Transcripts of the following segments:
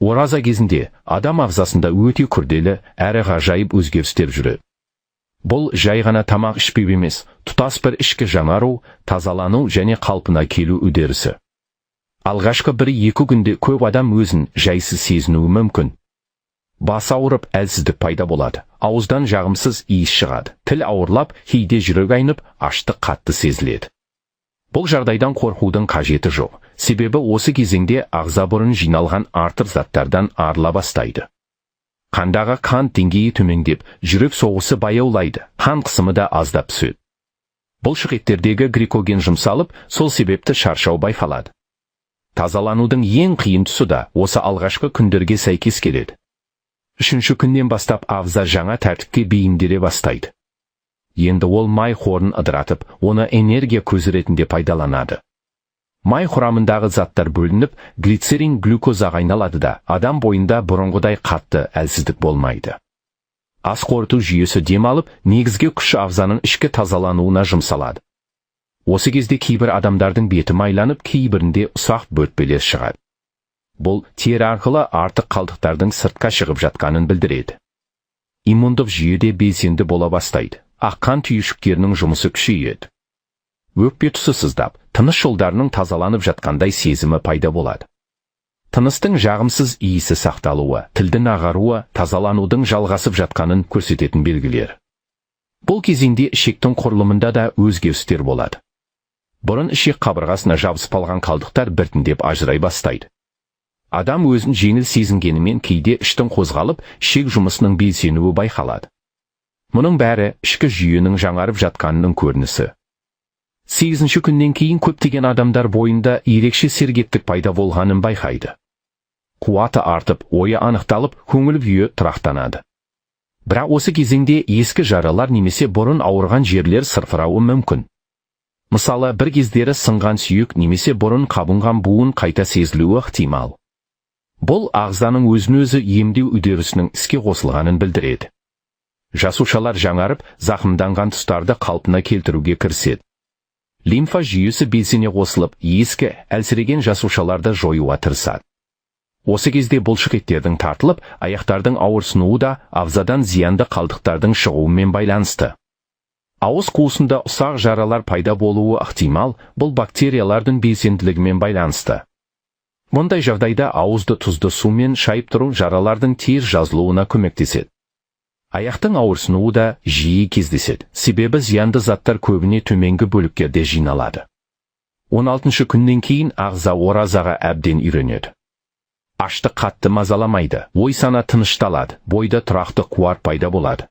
Ораза кезінде адам ағзасында өте күрделі әрі ғажайып өзгерістер жүреді. Бұл жай ғана тамақ ішпеу емес, тұтас бір ішкі жаңару, тазалану және қалпына келу үдерісі. Алғашқы 1-2 күнде көп адам өзін жайсыз сезінуі мүмкін. Бас ауырып, әлсіздік пайда болады, ауыздан жағымсыз иіс шығады, тіл ауырлап, кейде жүрек айнып, аштық қатты сезіледі. Бұл жағдайдан қорқудың қажеті жоқ, себебі осы кезеңде ағза бұрын жиналған артық заттардан арыла бастайды. Қандағы қан деңгейі төмендеп, жүрек соғысы баяулайды, қан қысымы да аздап түседі. Бұлшықеттердегі гликоген жұмсалып, сол себепті шаршау байқалады. Тазаланудың ең қиын тұсы да осы алғашқы күндерге сәйкес келеді. 3-ші күннен бастап ағза жаңа тәртіпке бейімделе бастайды. Енді ол май қорын ыдыратып, оны энергия көзі ретінде пайдаланады. Май құрамындағы заттар бөлініп, глицерин глюкозаға айналады да, адам бойында бұрынғыдай қатты әлсіздік болмайды. Ас қорыту жүйесі демалып, негізгі күш ағзаның ішкі тазалануына жұмсалады. Осы кезде кейбір адамдардың беті майланып, кейбірінде ұсақ бөртпелер шығады. Бұл тері арқылы артық қалдықтардың сыртқа шығып жатқанын білдіреді. Иммундық жүйеде белсенді бола бастайды. Қан түйіршіктерінің жұмысы күшейеді. Өкпе тұсы сыздап, тыныс жолдарының тазаланып жатқандай сезімі пайда болады. Тыныстың жағымсыз иісі сақталуы, тілдің ағаруы, тазаланудың жалғасып жатқанын көрсететін белгілер. Бұл кезеңде ішектің құрылымында да өзгерістер болады. Бұрын ішек қабырғасына жабысып алған қалдықтар біртіндеп ажырай бастайды. Адам өзін жеңіл сезінгенімен кейде іштің қозғалып, ішек жұмысының белсенуі байқалады. Мұның бәрі ішкі жүйенің жаңарып жатқанының көрінісі. 8-ші күннен кейін көптеген адамдар бойында ерекше сергектік пайда болғанын байқайды. Қуаты артып, ойы анықталып, көңіл күйі тұрақтанады. Бірақ осы кезеңде ескі жаралар немесе бұрын ауырған жерлер сырқырауы мүмкін. Мысалы, бір кездері сынған сүйек немесе бұрын қабынған буын қайта сезілуі ықтимал. Бұл ағзаның өзін-өзі емдеу үдерісінің іске қосылғанын білдіреді. Жасушалар жаңарып, зақымданған тұстарды қалпына келтіруге кіріседі. Лимфа жүйесі белсене қосылып, ескі, әлсіреген жасушаларды жоюға тырысады. Осы кезде бұлшықеттердің тартылып, аяқтардың ауырсынуы да ағзадан зиянды қалдықтардың шығуымен байланысты. Ауыз қуысында ұсақ жаралар пайда болуы ықтимал, бұл бактериялардың белсенділігімен байланысты. Мұндай жағдайда ауызды тұзды сумен шайып тұру жаралардың тез жазылуына көмектеседі. Аяқтың ауырсынуы да жиі кездеседі, себебі зиянды заттар көбіне төменгі бөліктерде жиналады. 16-ші күннен кейін ағза оразаға әбден үйренеді. Аштық қатты мазаламайды, ой-сана тынышталады, бойда тұрақты қуат пайда болады.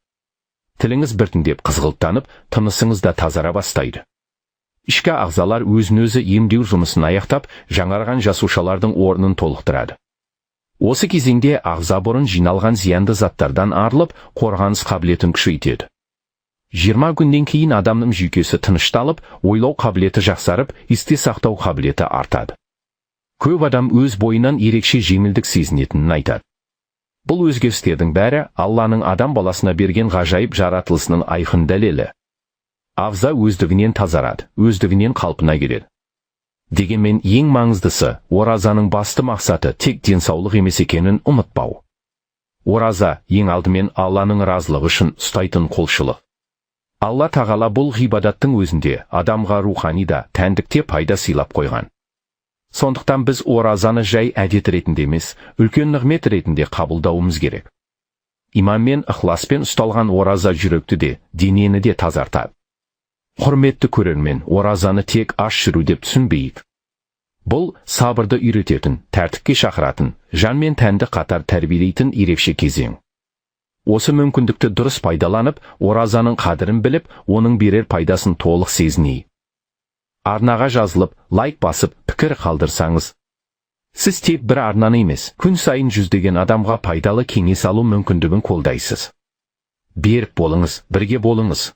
Тіліңіз біртіндеп қызғылттанып, тынысыңыз да тазара бастайды. Ішкі ағзалар өзін-өзі емдеу жұмысын аяқтап, жаңарған жасушалардың орнын толықтырады. Осы кезеңде ағза бұрын жиналған зиянды заттардан арылып, қорғаныс қабілетін күшейтеді. 20 күннен кейін адамның жүйкесі тынышталып, ойлау қабілеті жақсарып, есте сақтау қабілеті артады. Көп адам өз бойынан ерекше жеңілдік сезінетінін айтады. Бұл өзгерістердің бәрі Алланың адам баласына берген ғажайып жаратылысының айқын дәлелі. Ағза өздігінен тазарады, өздігінен қалпына келеді. Дегенмен ең маңыздысы, оразаның басты мақсаты тек денсаулық емес екенін ұмытпау. Ораза ең алдымен Алланың разылығы үшін ұстайтын қолшылық. Алла тағала бұл ғибадаттың өзінде адамға рухани да, тәндікте пайда сыйлап қойған. Сондықтан біз оразаны жай әдет ретінде емес, үлкен нығмет ретінде қабылдауымыз керек. Иманмен, ықыласпен ұсталған ораза жүректі де, денені де тазартады. Құрметті көрермен, оразаны тек аш жүру деп түсінбейік. Бұл сабырды үйрететін, тәртіпке шақыратын, жан мен тәнді қатар тәрбиелейтін ерекше кезең. Осы мүмкіндікті дұрыс пайдаланып, оразаның қадірін біліп, оның берер пайдасын толық сезінейік. Арнаға жазылып, лайк басып, пікір қалдырсаңыз, сіз тек бір арнаны емес, күн сайын жүздеген адамға пайдалы кеңес алу мүмкіндігін қолдайсыз. Берік болыңыз, бірге болыңыз.